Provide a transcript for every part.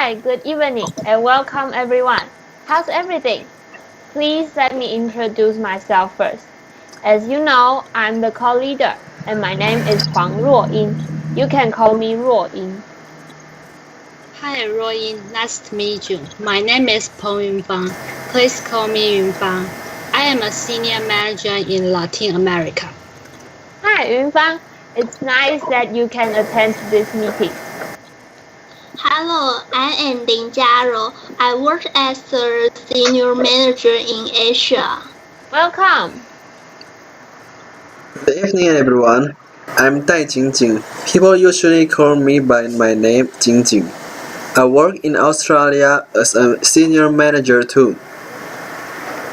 Hi, good evening, and welcome everyone. How's everything? Please let me introduce myself first. As you know, I'm the co-leader, and my name is Huang Ruoyin. You can call me Ruoyin. Hi, Roy. Nice to meet you. My name is Peng Yunfang. Please call me Yunfang. I am a senior manager in Latin America. Hi, Yunfang. It's nice that you can attend this meeting. Hello, I am Ding Jiaro. I work as a senior manager in Asia. Welcome. Good evening, everyone. I'm Dai Jingjing. People usually call me by my name Jingjing. I work in Australia as a senior manager too.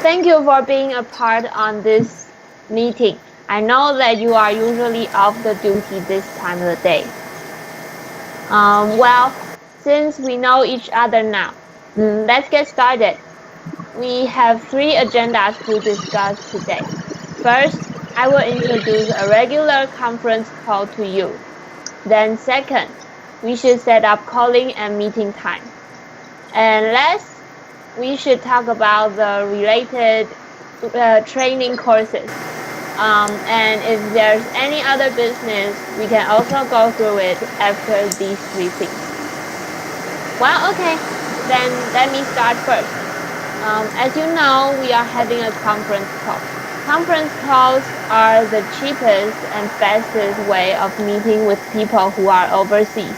Thank you for being a part on this meeting. I know that you are usually off the duty this time of the day. Since we know each other now, let's get started. We have 3 agendas to discuss today. First, I will introduce a regular conference call to you. Then second, we should set up calling and meeting time. And last, we should talk about the related training courses. And if there's any other business, we can also go through it after these 3 things. Well, okay, then let me start first. As you know, we are having a conference call. Conference calls are the cheapest and fastest way of meeting with people who are overseas.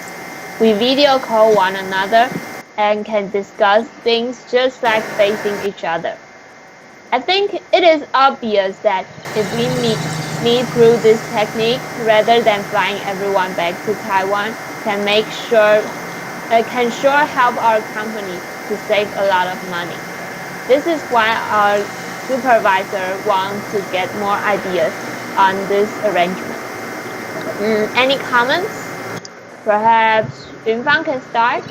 We video call one another and can discuss things just like facing each other. I think it is obvious that if we meet through this technique rather than flying everyone back to Taiwan can sure help our company to save a lot of money. This is why our supervisor wants to get more ideas on this arrangement. Any comments? Perhaps Yunfang can start?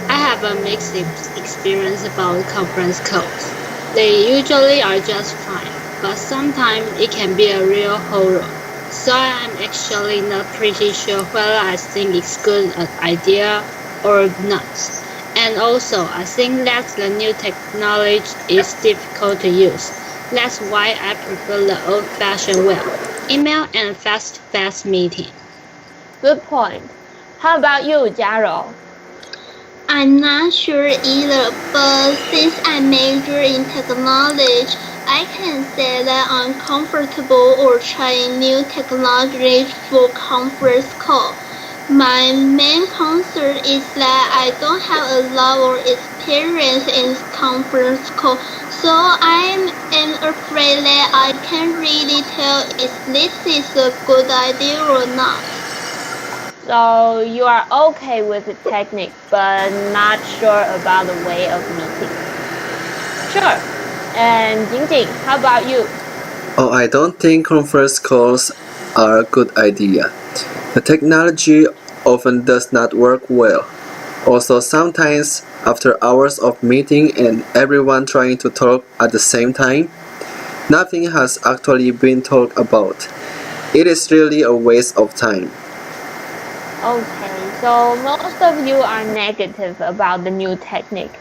I have a mixed experience about conference calls. They usually are just fine, but sometimes it can be a real horror. So I'm actually not pretty sure whether I think it's good an idea or not. And also, I think that the new technology is difficult to use. That's why I prefer the old-fashioned way, email and face-to-face meeting. Good point. How about you, Jiaro? I'm not sure either, but since I major in technology, I can say that I'm comfortable or trying new technology for conference call. My main concern is that I don't have a lot of experience in conference call, so I am afraid that I can't really tell if this is a good idea or not. So you are okay with the technique, but not sure about the way of meeting. Sure. And Jingjing, how about you? Oh, I don't think conference calls are a good idea. The technology often does not work well. Also, sometimes after hours of meeting and everyone trying to talk at the same time, nothing has actually been talked about. It is really a waste of time. Okay, so most of you are negative about the new technique.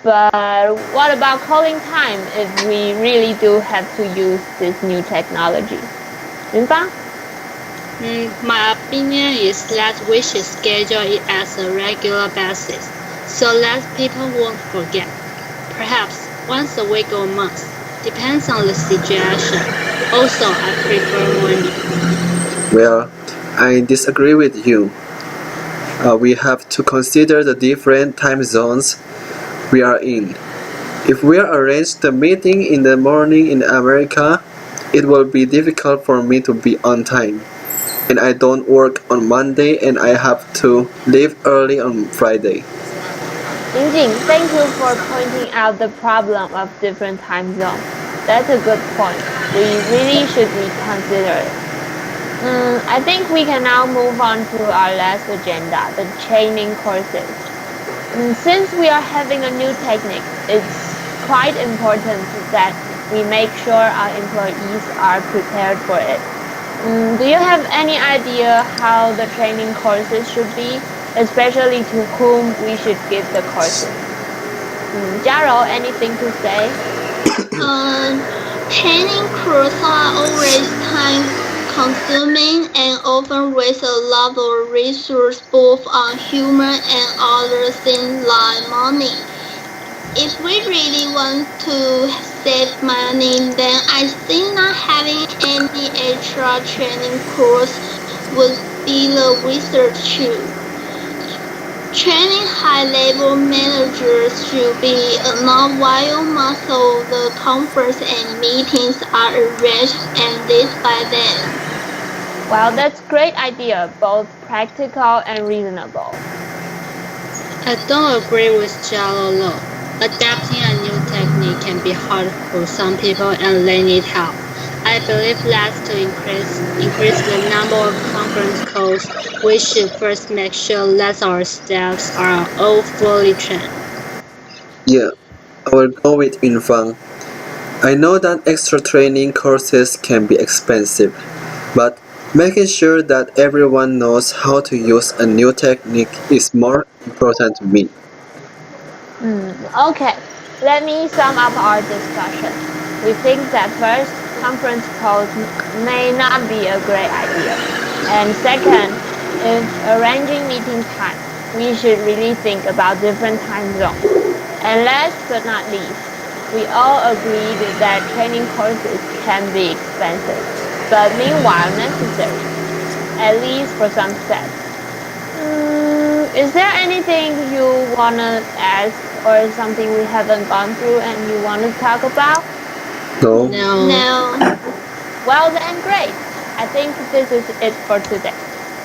But what about calling time if we really do have to use this new technology? Yunfang? My opinion is that we should schedule it as a regular basis, so that people won't forget. Perhaps once a week or a month, depends on the situation. Also, I prefer morning. Well, I disagree with you. We have to consider the different time zones we are in. If we arrange the meeting in the morning in America, it will be difficult for me to be on time. And I don't work on Monday and I have to leave early on Friday. Jingjing, thank you for pointing out the problem of different time zones. That's a good point. We really should reconsider it. I think we can now move on to our last agenda, the training courses. Since we are having a new technique, it's quite important that we make sure our employees are prepared for it. Do you have any idea how the training courses should be? especially to whom we should give the courses. Jiaro, anything to say? Training courses are always time-consuming and often waste a lot of resources both on human and other things like money. If we really want to save money, then I think not having any extra training course would be the wizard too. Training high-level managers should be enough while most of the conferences and meetings are arranged and led by them. Well, that's a great idea, both practical and reasonable. I don't agree with Jiaro though. Adapting a new technique can be hard for some people and they need help. I believe that to increase the number of conference calls, we should first make sure that our staffs are all fully trained. Yeah, I will go with Yunfang. I know that extra training courses can be expensive, but making sure that everyone knows how to use a new technique is more important to me. Okay, let me sum up our discussion. We think that first, conference calls may not be a great idea. And second, if arranging meeting time, we should really think about different time zones. And last but not least, we all agreed that training courses can be expensive, but meanwhile necessary, at least for some staff. Is there anything you want to ask or something we haven't gone through and you want to talk about? No? No. Well then, great. I think this is it for today.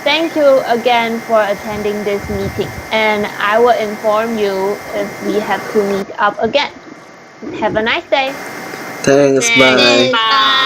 Thank you again for attending this meeting, and I will inform you if we have to meet up again. Have a nice day. Thanks, bye. Bye.